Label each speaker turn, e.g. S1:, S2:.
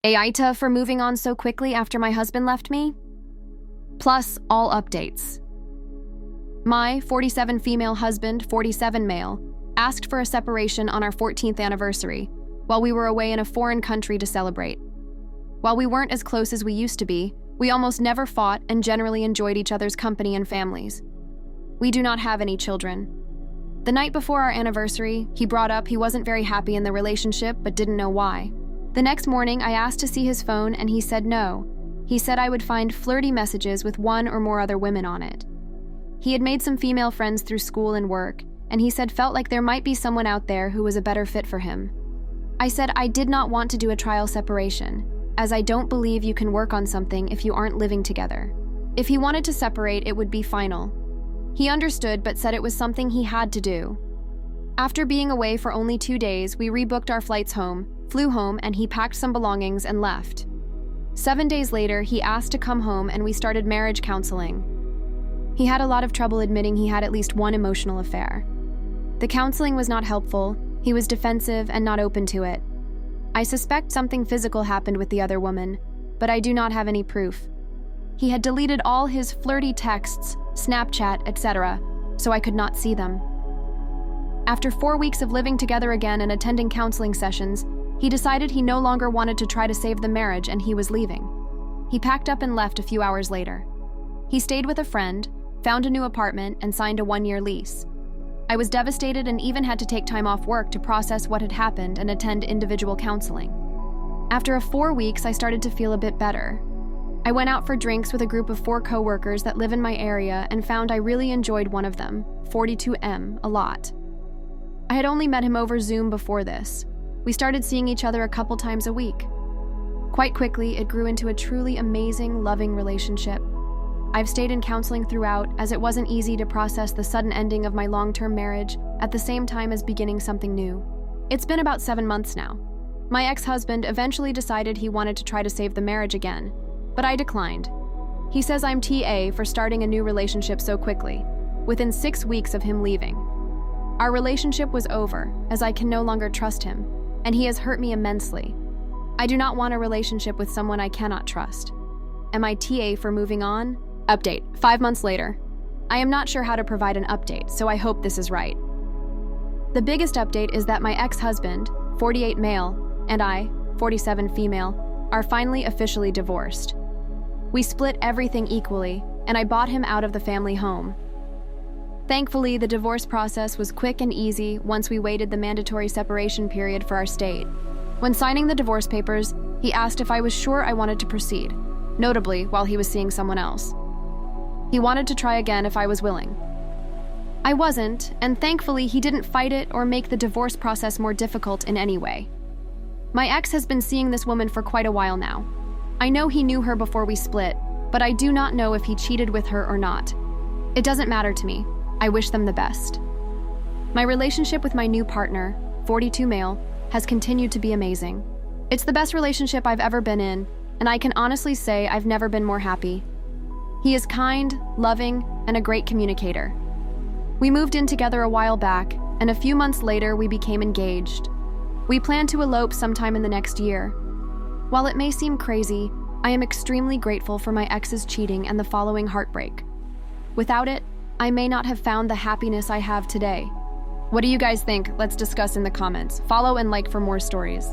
S1: AITA for moving on so quickly after my husband left me. Plus all updates. My 47 female husband, 47 male, asked for a separation on our 14th anniversary while we were away in a foreign country to celebrate. While we weren't as close as we used to be, we almost never fought and generally enjoyed each other's company and families. We do not have any children. The night before our anniversary, he brought up he wasn't very happy in the relationship but didn't know why. The next morning, I asked to see his phone and he said no. He said I would find flirty messages with one or more other women on it. He had made some female friends through school and work, and he said felt like there might be someone out there who was a better fit for him. I said I did not want to do a trial separation, as I don't believe you can work on something if you aren't living together. If he wanted to separate, it would be final. He understood but said it was something he had to do. After being away for only 2 days, we rebooked our flights home, flew home, and he packed some belongings and left. 7 days later, he asked to come home and we started marriage counseling. He had a lot of trouble admitting he had at least one emotional affair. The counseling was not helpful, he was defensive and not open to it. I suspect something physical happened with the other woman, but I do not have any proof. He had deleted all his flirty texts, Snapchat, etc., so I could not see them. After 4 weeks of living together again and attending counseling sessions, he decided he no longer wanted to try to save the marriage and he was leaving. He packed up and left a few hours later. He stayed with a friend, found a new apartment, and signed a 1-year lease. I was devastated and even had to take time off work to process what had happened and attend individual counseling. After 4 weeks, I started to feel a bit better. I went out for drinks with a group of 4 coworkers that live in my area and found I really enjoyed one of them, 42M, a lot. I had only met him over Zoom before this. We started seeing each other a couple times a week. Quite quickly, it grew into a truly amazing, loving relationship. I've stayed in counseling throughout, as it wasn't easy to process the sudden ending of my long-term marriage at the same time as beginning something new. It's been about 7 months now. My ex-husband eventually decided he wanted to try to save the marriage again, but I declined. He says I'm TA for starting a new relationship so quickly, within 6 weeks of him leaving. Our relationship was over, as I can no longer trust him, and he has hurt me immensely. I do not want a relationship with someone I cannot trust. Am I TA for moving on? Update, 5 months later. I am not sure how to provide an update, so I hope this is right. The biggest update is that my ex-husband, 48 male, and I, 47 female, are finally officially divorced. We split everything equally, and I bought him out of the family home. Thankfully, the divorce process was quick and easy once we waited the mandatory separation period for our state. When signing the divorce papers, he asked if I was sure I wanted to proceed, notably while he was seeing someone else. He wanted to try again if I was willing. I wasn't, and thankfully he didn't fight it or make the divorce process more difficult in any way. My ex has been seeing this woman for quite a while now. I know he knew her before we split, but I do not know if he cheated with her or not. It doesn't matter to me. I wish them the best. My relationship with my new partner, 42 male, has continued to be amazing. It's the best relationship I've ever been in, and I can honestly say I've never been more happy. He is kind, loving, and a great communicator. We moved in together a while back, and a few months later we became engaged. We plan to elope sometime in the next year. While it may seem crazy, I am extremely grateful for my ex's cheating and the following heartbreak. Without it, I may not have found the happiness I have today. What do you guys think? Let's discuss in the comments. Follow and like for more stories.